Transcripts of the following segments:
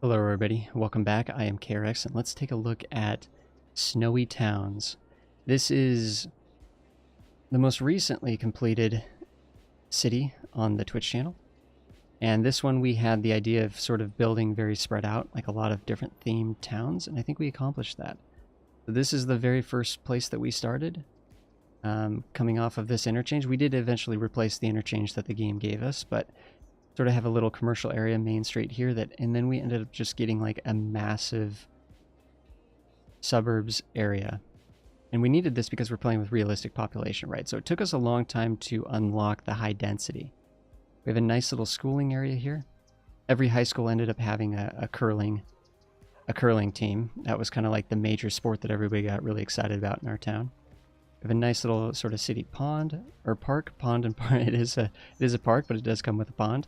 Hello everybody, welcome back. I am KRX and let's take a look at Snowy Towns. This is the most recently completed city on the Twitch channel. And this one we had the idea of sort of building very spread out, like a lot of different themed towns, and I think we accomplished that. So this is the very first place that we started. Coming off of this interchange, we did eventually replace the interchange that the game gave us, but sort of have a little commercial area, main street here, and then we ended up just getting like a massive suburbs area. And we needed this because we're playing with realistic population, right? So it took us a long time to unlock the high density. We have a nice little schooling area here. Every high school ended up having a curling team. That was kind of like the major sport that everybody got really excited about in our town. We have a nice little sort of city pond or park. Pond and park. It is a park, but it does come with a pond.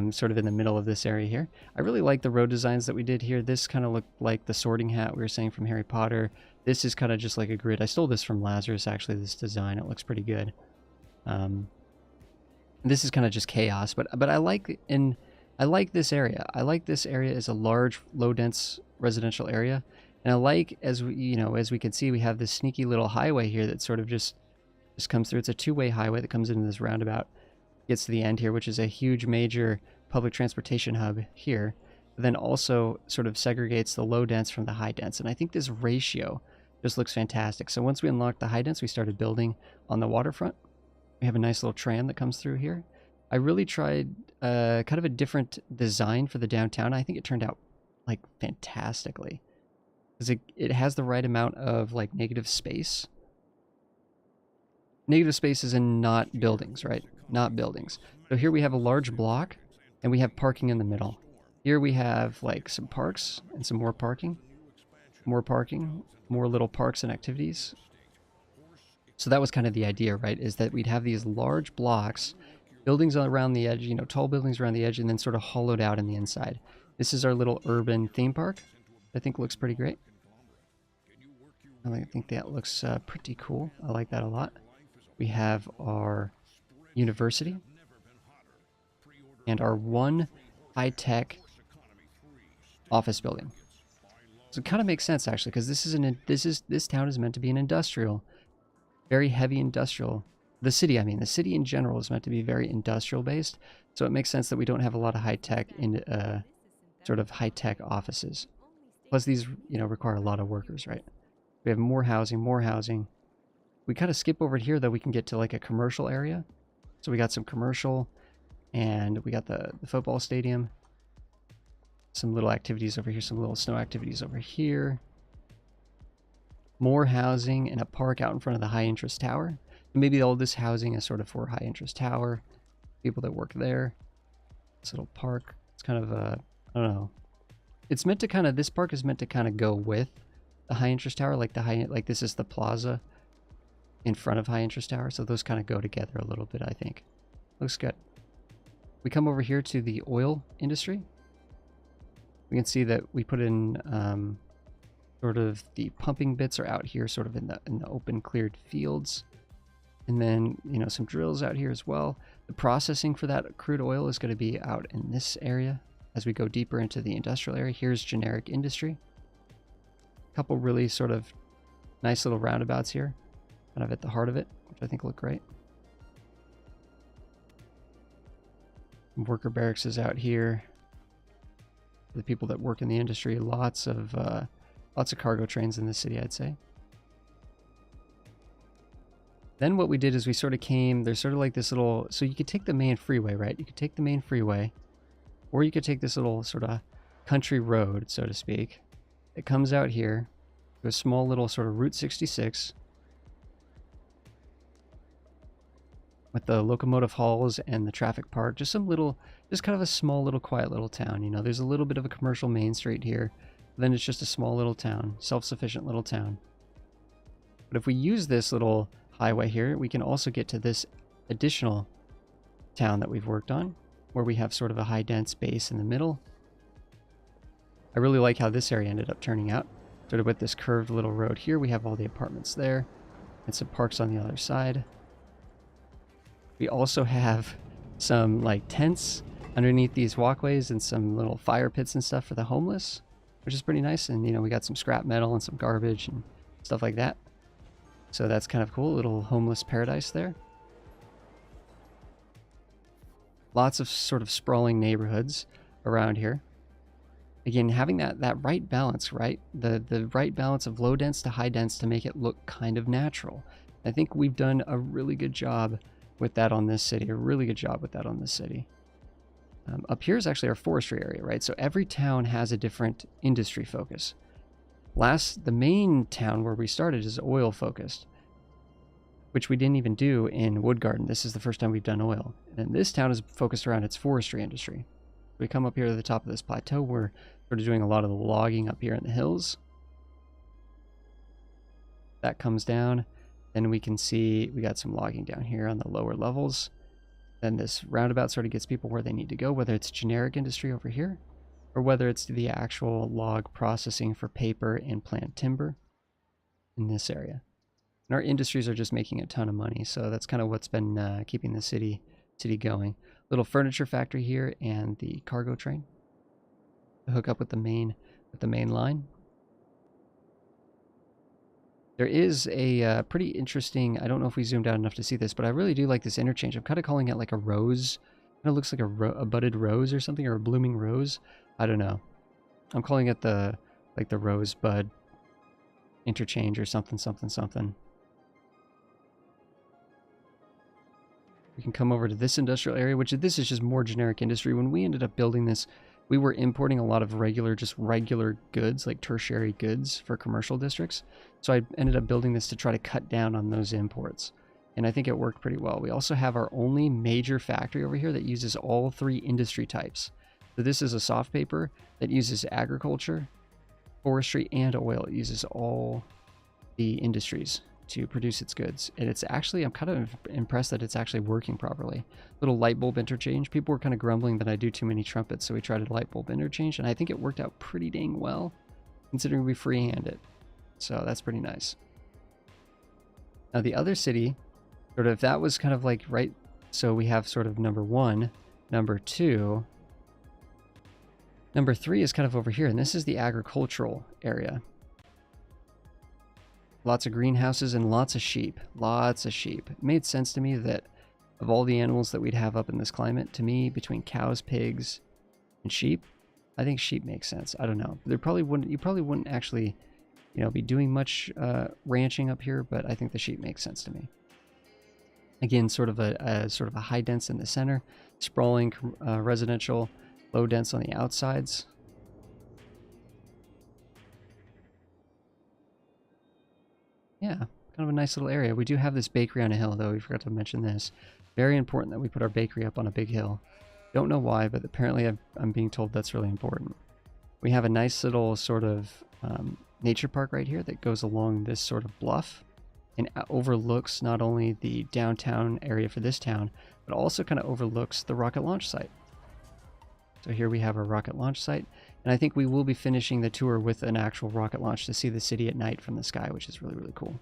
Sort of in the middle of this area here. I really like the road designs that we did here. This kind of looked like the Sorting Hat we were saying from Harry Potter. This is kind of just like a grid. I stole this from Lazarus, actually, this design. It looks pretty good. This is kind of just chaos, but I like this area. I like this area as a large, low-dense residential area. And I like, as we can see, we have this sneaky little highway here that sort of just comes through. It's a two-way highway that comes into this roundabout, gets to the end here, which is a huge major public transportation hub here, but then also sort of segregates the low dense from the high dense. And I think this ratio just looks fantastic. So once we unlocked the high dense, we started building on the waterfront. We have a nice little tram that comes through here. I really tried kind of a different design for the downtown. I think it turned out like fantastically, because it has the right amount of like negative space. Negative spaces and not buildings, right? Not buildings. So here we have a large block and we have parking in the middle. Here we have like some parks and some more parking, more little parks and activities. So that was kind of the idea, right? Is that we'd have these large blocks, buildings around the edge, tall buildings around the edge, and then sort of hollowed out in the inside. This is our little urban theme park. I think looks pretty great. I think that looks pretty cool. I like that a lot. We have our university and our one high-tech office building. So it kind of makes sense actually, because this town is meant to be an industrial, very heavy industrial. The city in general is meant to be very industrial based. So it makes sense that we don't have a lot of high-tech in sort of high-tech offices. Plus these require a lot of workers, right? We have more housing. We kind of skip over here though. We can get to like a commercial area. So we got some commercial, and we got the football stadium. Some little activities over here, some little snow activities over here. More housing and a park out in front of the high interest tower. And maybe all this housing is sort of for high interest tower, people that work there. This little park, it's kind of I don't know. It's meant to kind of, this park is meant to kind of go with the high interest tower, like this is the plaza in front of high interest tower, so those kind of go together a little bit. I think looks good. We come over here to the oil industry. We can see that we put in sort of the pumping bits are out here, sort of in the open cleared fields, and then some drills out here as well. The processing for that crude oil is going to be out in this area. As we go deeper into the industrial area, here's generic industry. A couple really sort of nice little roundabouts here, kind of at the heart of it, which I think look great. Worker barracks is out here. The people that work in the industry, lots of cargo trains in the city, I'd say. Then what we did is we sort of there's sort of like this little, so you could take the main freeway, right? You could take the main freeway, or you could take this little sort of country road, so to speak. It comes out here to a small little sort of Route 66 with the locomotive halls and the traffic park. Just kind of a small little quiet little town. There's a little bit of a commercial main street here. Then it's just a small little town, self-sufficient little town. But if we use this little highway here, we can also get to this additional town that we've worked on, where we have sort of a high dense base in the middle. I really like how this area ended up turning out. Sort of with this curved little road here, we have all the apartments there and some parks on the other side. We also have some like tents underneath these walkways and some little fire pits and stuff for the homeless, which is pretty nice. And, you know, we got some scrap metal and some garbage and stuff like that. So that's kind of cool. Little homeless paradise there. Lots of sort of sprawling neighborhoods around here. Again, having that right balance, right? The right balance of low dense to high dense to make it look kind of natural. I think we've done a really good job with that on this city. Up here is actually our forestry area, right? So every town has a different industry focus. The main town where we started is oil focused, which we didn't even do in Wood Garden. This is the first time we've done oil. And this town is focused around its forestry industry. We come up here to the top of this plateau. We're sort of doing a lot of the logging up here in the hills. That comes down. Then we can see we got some logging down here on the lower levels. Then this roundabout sort of gets people where they need to go, whether it's generic industry over here, or whether it's the actual log processing for paper and plant timber in this area. And our industries are just making a ton of money, so that's kind of what's been keeping the city going. Little furniture factory here and the cargo train to hook up with the main line. There is a pretty interesting, I don't know if we zoomed out enough to see this, but I really do like this interchange. I'm kind of calling it like a rose. It looks like a budded rose or something, or a blooming rose. I don't know. I'm calling it the rosebud interchange or something. We can come over to this industrial area, which this is just more generic industry. When we ended up building this, we were importing a lot of regular goods, like tertiary goods for commercial districts. So I ended up building this to try to cut down on those imports. And I think it worked pretty well. We also have our only major factory over here that uses all three industry types. So this is a soft paper that uses agriculture, forestry, and oil. It uses all the industries to produce its goods. And it's actually, I'm kind of impressed that it's actually working properly. Little light bulb interchange. People were kind of grumbling that I do too many trumpets, so we tried a light bulb interchange, and I think it worked out pretty dang well, considering we freehand it. So that's pretty nice. Now the other city, sort of, that was kind of like, right, so we have sort of number 1, number 2, number 3 is kind of over here, and this is the agricultural area. Lots of greenhouses and lots of sheep. It made sense to me that of all the animals that we'd have up in this climate, to me, between cows, pigs, and sheep, I think sheep makes sense. I don't know. You probably wouldn't actually, you know, be doing much ranching up here, but I think the sheep makes sense to me. Again, sort of a high dense in the center, sprawling residential, low dense on the outsides. Yeah, kind of a nice little area. We do have this bakery on a hill, though. We forgot to mention this. Very important that we put our bakery up on a big hill. Don't know why, but apparently I'm being told that's really important. We have a nice little sort of nature park right here that goes along this sort of bluff and overlooks not only the downtown area for this town, but also kind of overlooks the rocket launch site. So here we have our rocket launch site, and I think we will be finishing the tour with an actual rocket launch to see the city at night from the sky, which is really, really cool.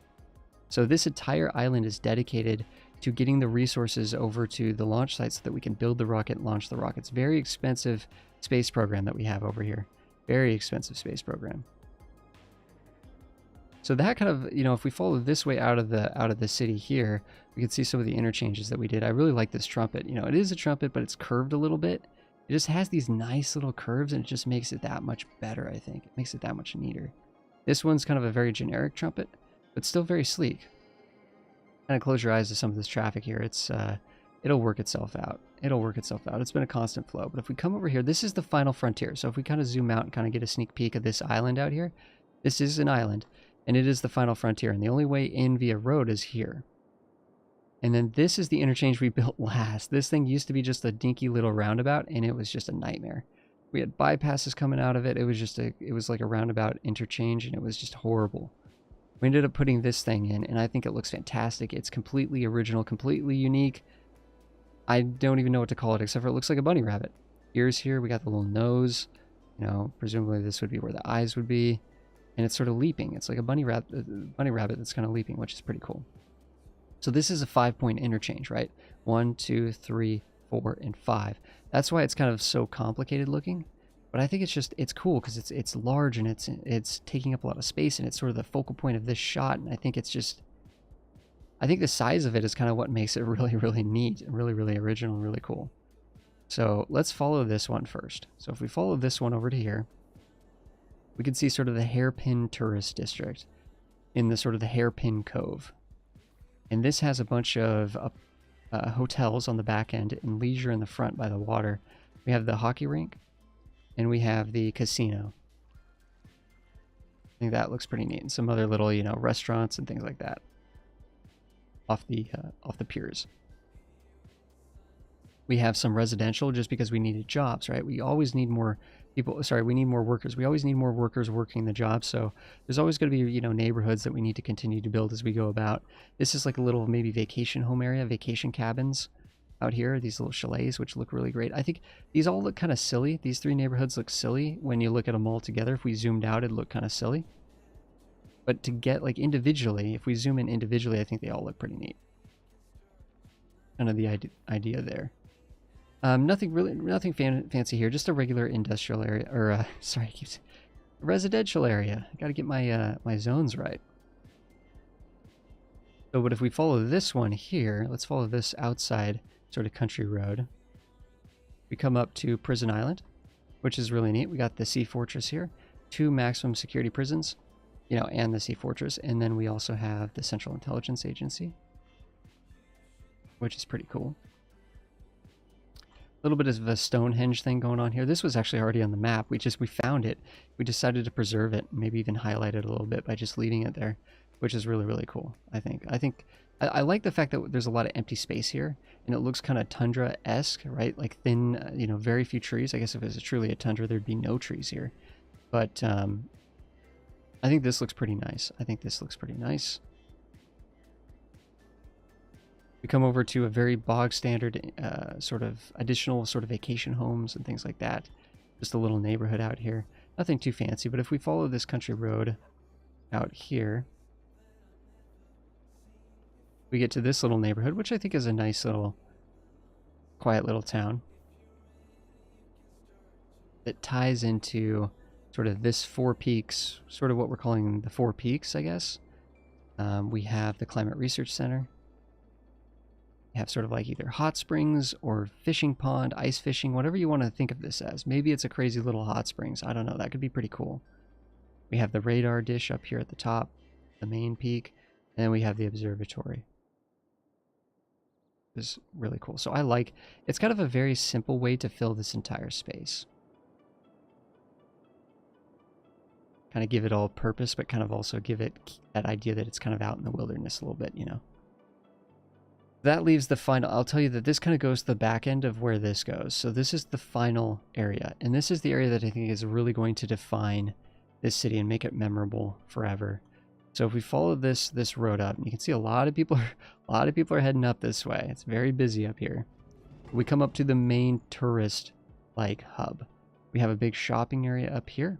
So this entire island is dedicated to getting the resources over to the launch site so that we can build the rocket and launch the rockets. Very expensive space program that we have over here. Very expensive space program. So that kind of, you know, if we follow this way out of the city here, we can see some of the interchanges that we did. I really like this trumpet. You know, it is a trumpet, but it's curved a little bit. It just has these nice little curves, and it just makes it that much better, I think. It makes it that much neater. This one's kind of a very generic trumpet, but still very sleek. Kind of close your eyes to some of this traffic here. It'll work itself out. It's been a constant flow. But if we come over here, this is the final frontier. So if we kind of zoom out and kind of get a sneak peek of this island out here, this is an island, and it is the final frontier. And the only way in via road is here. And then this is the interchange we built last. This thing used to be just a dinky little roundabout, and it was just a nightmare. We had bypasses coming out of it. It was like a roundabout interchange, and it was just horrible. We ended up putting this thing in, and I think it looks fantastic. It's completely original, completely unique. I don't even know what to call it, except for it looks like a bunny rabbit. Ears here, we got the little nose. You know, presumably this would be where the eyes would be. And it's sort of leaping. It's like a bunny rabbit that's kind of leaping, which is pretty cool. So this is a 5-point interchange, right? 1, 2, 3, 4, and 5. That's why it's kind of so complicated looking. But I think it's cool because it's large and it's taking up a lot of space, and it's sort of the focal point of this shot. And I think I think the size of it is kind of what makes it really, really neat and really, really original and really cool. So let's follow this one first. So if we follow this one over to here, we can see sort of the Hairpin Tourist District in the sort of the Hairpin Cove. And this has a bunch of hotels on the back end and leisure in the front by the water. We have the hockey rink and we have the casino. I think that looks pretty neat. And some other little, you know, restaurants and things like that off the piers. We have some residential just because we needed jobs, right? We always need more people. Sorry, we need more workers. We always need more workers working the job. So there's always going to be, you know, neighborhoods that we need to continue to build as we go about. This is like a little maybe vacation home area, vacation cabins out here. These little chalets, which look really great. I think these all look kind of silly. These three neighborhoods look silly when you look at them all together. If we zoomed out, it'd look kind of silly. But to get like individually, if we zoom in individually, I think they all look pretty neat. Kind of the idea there. Nothing fancy here. Just a regular industrial area, or sorry, residential area. I got to get my my zones right. So, but if we follow this one here, let's follow this outside sort of country road. We come up to Prison Island, which is really neat. We got the Sea Fortress here, 2 maximum security prisons, you know, and the Sea Fortress, and then we also have the Central Intelligence Agency, which is pretty cool. A little bit of a Stonehenge thing going on here. This was actually already on the map. We found it. We decided to preserve it, maybe even highlight it a little bit by just leaving it there, which is really, really cool, I think. I like the fact that there's a lot of empty space here, and it looks kind of tundra-esque, right? Like thin, you know, very few trees. I guess if it was truly a tundra, there'd be no trees here. But I think this looks pretty nice. We come over to a very bog standard sort of additional sort of vacation homes and things like that. Just a little neighborhood out here. Nothing too fancy, but if we follow this country road out here, we get to this little neighborhood, which I think is a nice little, quiet little town that ties into sort of this Four Peaks, sort of what we're calling the Four Peaks, I guess. We have the Climate Research Center. We have sort of like either hot springs or fishing pond, ice fishing, whatever you want to think of this as. Maybe it's a crazy little hot springs. I don't know. That could be pretty cool. We have the radar dish up here at the top, the main peak, and then we have the observatory. This is really cool. So I like, it's kind of a very simple way to fill this entire space. Kind of give it all purpose, but kind of also give it that idea that it's kind of out in the wilderness a little bit, you know. That leaves the final, I'll tell you that this kind of goes to the back end of where this goes. So this is the final area. And this is the area that I think is really going to define this city and make it memorable forever. So if we follow this road up, you can see a lot of people are heading up this way. It's very busy up here. We come up to the main tourist like hub. We have a big shopping area up here.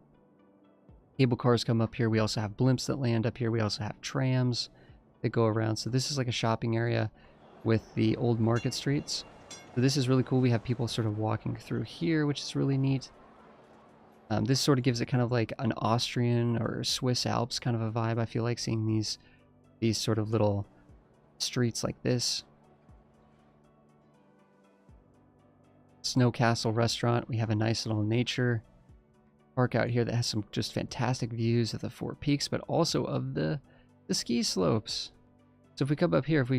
Cable cars come up here. We also have blimps that land up here. We also have trams that go around. So this is like a shopping area with the old market streets. So this is really cool. We have people sort of walking through here, which is really neat. This sort of gives it kind of like an Austrian or Swiss Alps kind of a vibe. I feel like seeing these sort of little streets like this. Snow Castle restaurant. We have a nice little nature park out here that has some just fantastic views of the Four Peaks, but also of the ski slopes. So if we come up here, if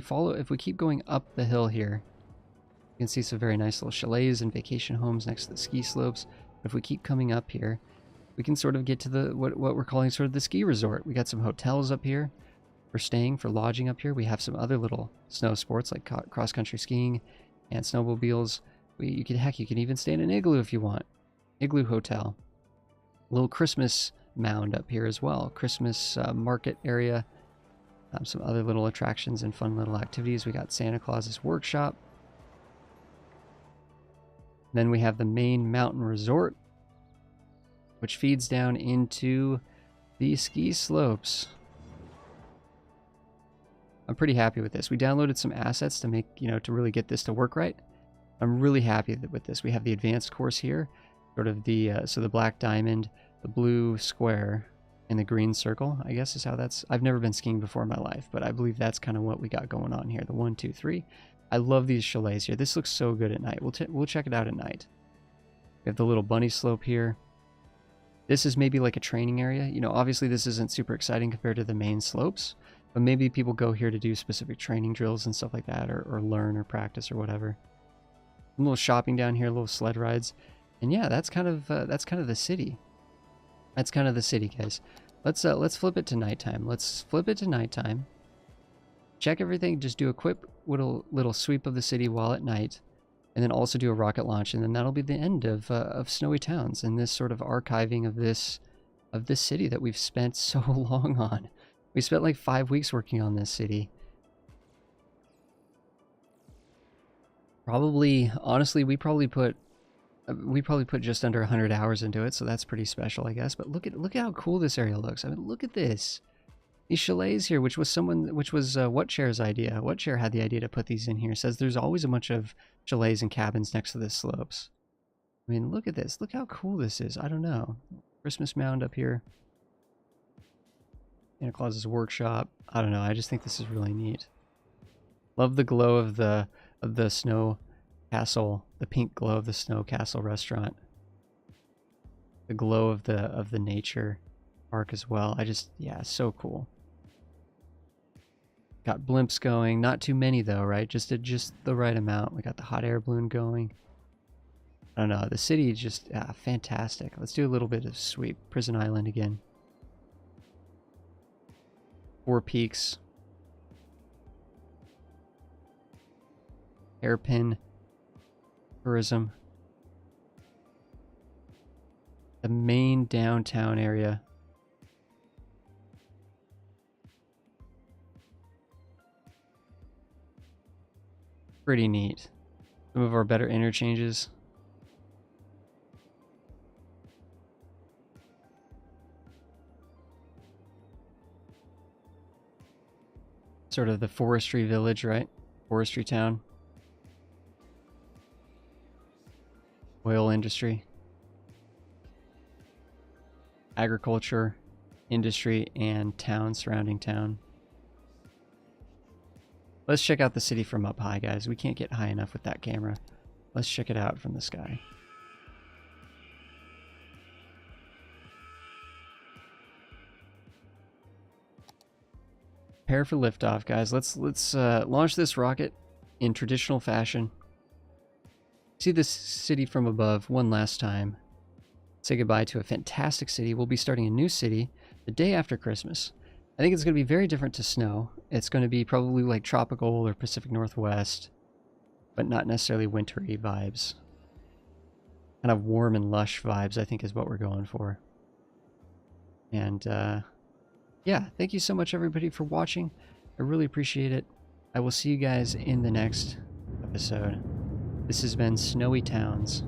we keep going up the hill here, you can see some very nice little chalets and vacation homes next to the ski slopes. If we keep coming up here, we can sort of get to the what we're calling sort of the ski resort. We got some hotels up here for staying, for lodging up here. We have some other little snow sports like cross-country skiing and snowmobiles. You can even stay in an igloo if you want. Igloo hotel. A little Christmas mound up here as well. Christmas market area. Some other little attractions and fun little activities. We got Santa Claus's workshop. Then we have the main mountain resort, which feeds down into the ski slopes. I'm pretty happy with this. We downloaded some assets to make, to really get this to work right. I'm really happy with this. We have the advanced course here, sort of the so the black diamond, the blue square, and the green circle, I guess is how that's... I've never been skiing before in my life, but I believe that's kind of what we got going on here. The 1, 2, 3. I love these chalets here. This looks so good at night. We'll check it out at night. We have the little bunny slope here. This is maybe like a training area. You know, obviously this isn't super exciting compared to the main slopes, but maybe people go here to do specific training drills and stuff like that, or learn or practice or whatever. A little shopping down here, little sled rides. And yeah, that's kind of the city. That's kind of the city, guys. Let's flip it to nighttime. Let's flip it to nighttime. Check everything. Just do a quick little sweep of the city while at night, and then also do a rocket launch, and then that'll be the end of Snowy Towns and this sort of archiving of this city that we've spent so long on. We spent like 5 weeks working on this city. Probably, honestly, we probably put just under 100 hours into it, so that's pretty special, I guess. But look at how cool this area looks. I mean, look at this. These chalets here, which was What Chair's idea. What Chair had the idea to put these in here. Says there's always a bunch of chalets and cabins next to the slopes. I mean, look at this. Look how cool this is. I don't know. Christmas mound up here. Santa Claus's workshop. I don't know. I just think this is really neat. Love the glow of the snow castle, the pink glow of the snow castle restaurant. The glow of the nature park as well. Yeah, so cool. Got blimps going, not too many though, right? Just the right amount. We got the hot air balloon going. I don't know, the city is just fantastic. Let's do a little bit of sweep. Prison Island again. 4 Peaks. Hairpin tourism. The main downtown area. Pretty neat. Some of our better interchanges. Sort of the forestry village, right? Forestry town. Oil industry. Agriculture, industry, and town surrounding town. Let's check out the city from up high, guys. We can't get high enough with that camera. Let's check it out from the sky. Prepare for liftoff, guys. Let's launch this rocket in traditional fashion. See this city from above one last time. Say goodbye to a fantastic city. We'll be starting a new city the day after Christmas. I think it's going to be very different to snow. It's going to be probably like tropical or Pacific Northwest, but not necessarily wintry vibes. Kind of warm and lush vibes, I think, is what we're going for. And yeah, thank you so much, everybody, for watching. I really appreciate it. I will see you guys in the next episode. This has been Snowy Towns.